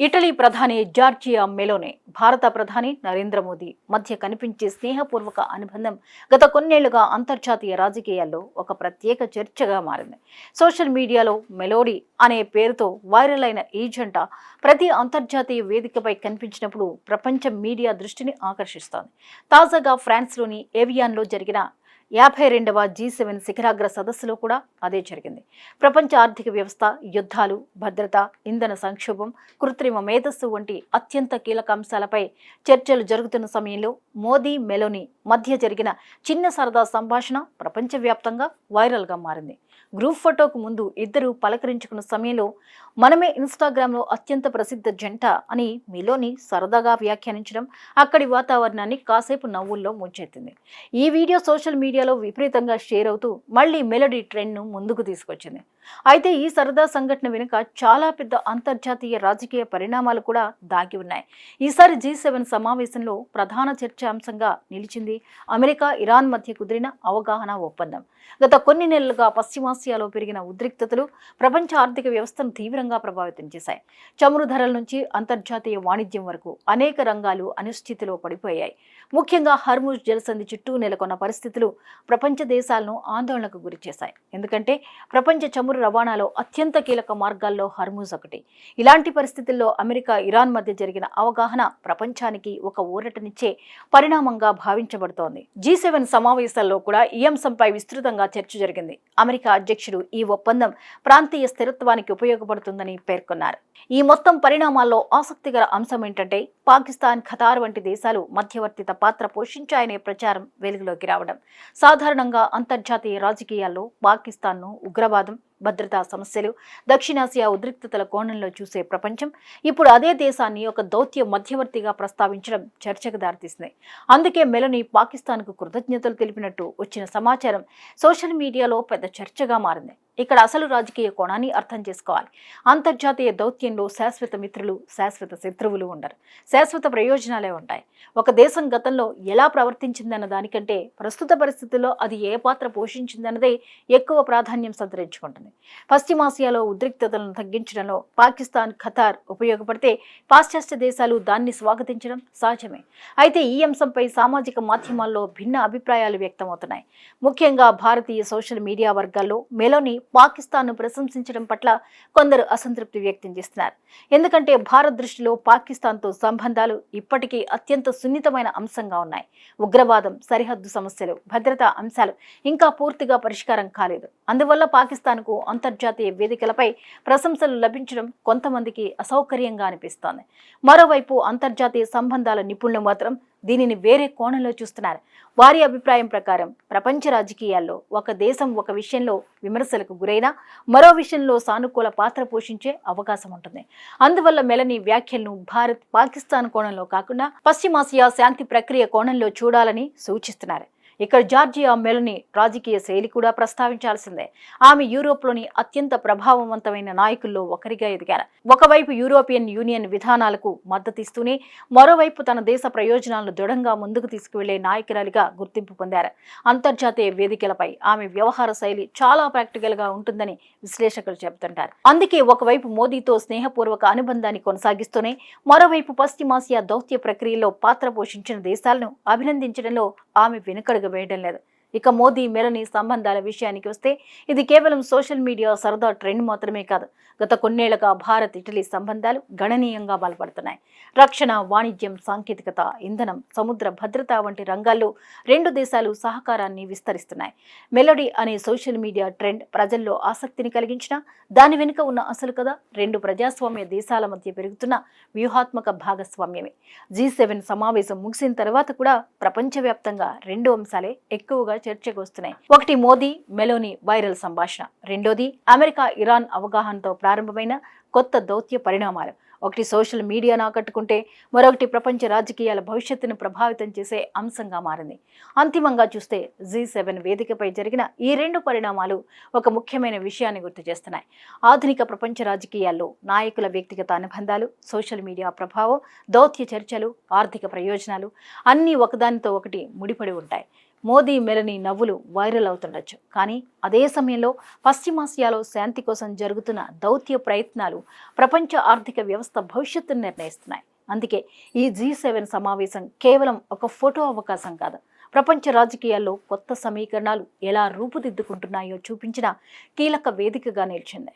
Italy ప్రధాని Georgia మెలోనే భారత ప్రధాని నరేంద్ర మోదీ మధ్య కనిపించే స్నేహపూర్వక అనుబంధం గత కొన్నేళ్లుగా అంతర్జాతీయ రాజకీయాల్లో ఒక ప్రత్యేక చర్చగా మారింది. సోషల్ మీడియాలో మెలోడీ అనే పేరుతో వైరల్ అయిన ఈ జంట ప్రతి అంతర్జాతీయ వేదికపై కనిపించినప్పుడు ప్రపంచ మీడియా దృష్టిని ఆకర్షిస్తోంది. తాజాగా ఫ్రాన్స్లోని ఏవియాన్లో జరిగిన 52వ G7 శిఖరాగ్ర సదస్సులో కూడా అదే జరిగింది. ప్రపంచ ఆర్థిక వ్యవస్థ, యుద్ధాలు, భద్రత, ఇంధన సంక్షోభం, కృత్రిమ మేధస్సు వంటి అత్యంత కీలక అంశాలపై చర్చలు జరుగుతున్న సమయంలో మోదీ, మెలోనీ మధ్య జరిగిన చిన్న సరదా సంభాషణ ప్రపంచవ్యాప్తంగా వైరల్గా మారింది. గ్రూప్ ఫోటోకు ముందు ఇద్దరు పలకరించుకున్న సమయంలో మనమే ఇన్స్టాగ్రామ్లో అత్యంత ప్రసిద్ధ జంట అని మెలోనీ సరదాగా వ్యాఖ్యానించడం అక్కడి వాతావరణాన్ని కాసేపు నవ్వుల్లో ముంచెత్తింది. ఈ వీడియో సోషల్ మీడియాలో విపరీతంగా షేర్ అవుతూ మళ్ళీ మెలోడీ ట్రెండ్ను ముందుకు తీసుకొచ్చింది. అయితే ఈ సరదా సంఘటన వెనుక చాలా పెద్ద అంతర్జాతీయ రాజకీయ పరిణామాలు కూడా దాగి ఉన్నాయి. ఈసారి G7 సమావేశంలో ప్రధాన చర్చాంశంగా నిలిచింది అమెరికా, ఇరాన్ మధ్య కుదిరిన అవగాహన ఒప్పందం. గత కొన్ని నెలలుగా పశ్చిమాసియాలో పెరిగిన ఉద్రిక్తతలు ప్రపంచ ఆర్థిక వ్యవస్థను తీవ్రంగా ప్రభావితం చేశాయి. చమురు ధరల నుంచి అంతర్జాతీయ వాణిజ్యం వరకు అనేక రంగాలు అనిశ్చితిలో పడిపోయాయి. ముఖ్యంగా హర్ముజ్ జలసంధి చుట్టూ నెలకొన్న పరిస్థితులు ప్రపంచ దేశాలను ఆందోళనకు గురిచేశాయి. ఎందుకంటే ప్రపంచ చమురు రవాణాలో అత్యంత కీలక మార్గాల్లో హర్ముజ్ ఒకటి. ఇలాంటి పరిస్థితుల్లో అమెరికా, ఇరాన్ మధ్య జరిగిన అవగాహన ప్రపంచానికి ఒక ఊరటనిచ్చే పరిణామంగా భావించబడుతోంది. G7 సమావేశాల్లో కూడా ఈ అంశంపై విస్తృతంగా చర్చ జరిగింది. అమెరికా అధ్యక్షుడు ఈ ఒప్పందం ప్రాంతీయ స్థిరత్వానికి ఉపయోగపడుతుందని పేర్కొన్నారు. ఈ మొత్తం పరిణామాల్లో ఆసక్తికర అంశం ఏంటంటే పాకిస్తాన్, ఖతార్ వంటి దేశాలు మధ్యవర్తిత పాత్ర పోషించాయనే ప్రచారం వెలుగులోకి రావడం. సాధారణంగా అంతర్జాతీయ రాజకీయాల్లో పాకిస్తాన్ను ఉగ్రవాదం, భద్రతా సమస్యలు, దక్షిణాసియా ఉద్రిక్తతల కోణంలో చూసే ప్రపంచం ఇప్పుడు అదే దేశాన్ని ఒక దౌత్య మధ్యవర్తిగా ప్రస్తావించడం చర్చకు దారితీసింది. అందుకే మెలోనీ పాకిస్తాన్కు కృతజ్ఞతలు తెలిపినట్టు వచ్చిన సమాచారం సోషల్ మీడియాలో పెద్ద చర్చగా మారింది. ఇక్కడ అసలు రాజకీయ కోణాన్ని అర్థం చేసుకోవాలి. అంతర్జాతీయ దౌత్యంలో శాశ్వత మిత్రులు, శాశ్వత శత్రువులు ఉండరు. శాశ్వత ప్రయోజనాలే ఉంటాయి. ఒక దేశం గతంలో ఎలా ప్రవర్తించిందన్న దానికంటే ప్రస్తుత పరిస్థితుల్లో అది ఏ పాత్ర పోషించిందన్నదే ఎక్కువ ప్రాధాన్యం సంతరించుకుంటుంది. పశ్చిమాసియాలో ఉద్రిక్తతలను తగ్గించడంలో పాకిస్తాన్, ఖతార్ ఉపయోగపడితే పాశ్చాత్య దేశాలు దాన్ని స్వాగతించడం సహజమే. అయితే ఈ అంశంపై సామాజిక మాధ్యమాల్లో భిన్న అభిప్రాయాలు వ్యక్తమవుతున్నాయి. ముఖ్యంగా భారతీయ సోషల్ మీడియా వర్గాల్లో మెలోనీ పాకిస్తాన్ను ప్రశంసించడం పట్ల కొందరు అసంతృప్తి వ్యక్తం చేస్తున్నారు. ఎందుకంటే భారత్ దృష్టిలో పాకిస్తాన్తో సంబంధాలు ఇప్పటికీ అత్యంత సున్నితమైన అంశంగా ఉన్నాయి. ఉగ్రవాదం, సరిహద్దు సమస్యలు, భద్రతా అంశాలు ఇంకా పూర్తిగా పరిష్కారం కాలేదు. అందువల్ల పాకిస్తాన్కు అంతర్జాతీయ వేదికలపై ప్రశంసలు లభించడం కొంతమందికి అసౌకర్యంగా అనిపిస్తోంది. మరోవైపు అంతర్జాతీయ సంబంధాల నిపుణులు మాత్రం దీనిని వేరే కోణంలో చూస్తున్నారు. వారి అభిప్రాయం ప్రకారం ప్రపంచ రాజకీయాల్లో ఒక దేశం ఒక విషయంలో విమర్శలకు గురైనా మరో విషయంలో సానుకూల పాత్ర పోషించే అవకాశం ఉంటుంది. అందువల్ల మెలోనీ వ్యాఖ్యలను భారత్, పాకిస్తాన్ కోణంలో కాకుండా పశ్చిమాసియా శాంతి ప్రక్రియ కోణంలో చూడాలని సూచిస్తున్నారు. ఇక్కడ జార్జియా మెలోనీ రాజకీయ శైలి కూడా ప్రస్తావించాల్సిందే. ఆమె యూరోప్లోని అత్యంత ప్రభావవంతమైన నాయకుల్లో ఒకరిగా ఎదిగారు. ఒకవైపు యూరోపియన్ యూనియన్ విధానాలకు మద్దతిస్తూనే మరోవైపు తన దేశ ప్రయోజనాలను దృఢంగా ముందుకు తీసుకువెళ్లే నాయకురాలిగా గుర్తింపు పొందారు. అంతర్జాతీయ వేదికలపై ఆమె వ్యవహార శైలి చాలా ప్రాక్టికల్ గా ఉంటుందని విశ్లేషకులు చెబుతుంటారు. అందుకే ఒకవైపు మోదీతో స్నేహపూర్వక అనుబంధాన్ని కొనసాగిస్తూనే మరోవైపు పశ్చిమాసియా దౌత్య ప్రక్రియలో పాత్ర పోషించిన దేశాలను అభినందించడంలో ఆమె వెనుకడుగు వేయడం లేదు. ఇక మోదీ, మెలోనీ సంబంధాల విషయానికి వస్తే ఇది కేవలం సోషల్ మీడియా సరదా ట్రెండ్ మాత్రమే కాదు. గత కొన్నేళ్లుగా భారత్, ఇటలీ సంబంధాలు గణనీయంగా బలపడుతున్నాయి. రక్షణ, వాణిజ్యం, సాంకేతికత, ఇంధనం, సముద్ర భద్రత వంటి రంగాల్లో రెండు దేశాలు సహకారాన్ని విస్తరిస్తున్నాయి. మెలోడీ అనే సోషల్ మీడియా ట్రెండ్ ప్రజల్లో ఆసక్తిని కలిగించినా దాని వెనుక ఉన్న అసలు కథ రెండు ప్రజాస్వామ్య దేశాల మధ్య పెరుగుతున్న వ్యూహాత్మక భాగస్వామ్యమే. G7 సమావేశం ముగిసిన తర్వాత కూడా ప్రపంచవ్యాప్తంగా రెండు అంశాలే ఎక్కువగా చర్చకు వస్తున్నాయి. ఒకటి మోదీ, మెలోనీ వైరల్ సంభాషణ. రెండోది అమెరికా, ఇరాన్ అవగాహనతో ప్రారంభమైన కొత్త దౌత్య పరిణామాలు. ఒకటి సోషల్ మీడియాను ఆకట్టుకుంటే మరొకటి ప్రపంచ రాజకీయాల భవిష్యత్తును ప్రభావితం చేసే అంశంగా మారింది. అంతిమంగా చూస్తే G7 వేదికపై జరిగిన ఈ రెండు పరిణామాలు ఒక ముఖ్యమైన విషయాన్ని గుర్తు చేస్తున్నాయి. ఆధునిక ప్రపంచ రాజకీయాల్లో నాయకుల వ్యక్తిగత అనుబంధాలు, సోషల్ మీడియా ప్రభావం, దౌత్య చర్చలు, ఆర్థిక ప్రయోజనాలు అన్నీ ఒకదానితో ఒకటి ముడిపడి ఉంటాయి. మోదీ మెలని నవ్వులు వైరల్ అవుతుండొచ్చు. కానీ అదే సమయంలో పశ్చిమాసియాలో శాంతి కోసం జరుగుతున్న దౌత్య ప్రయత్నాలు ప్రపంచ ఆర్థిక వ్యవస్థ భవిష్యత్తును నిర్ణయిస్తున్నాయి. అందుకే ఈ G7 సమావేశం కేవలం ఒక ఫోటో అవకాశం కాదు, ప్రపంచ రాజకీయాల్లో కొత్త సమీకరణాలు ఎలా రూపుదిద్దుకుంటున్నాయో చూపించిన కీలక వేదికగా నిలిచింది.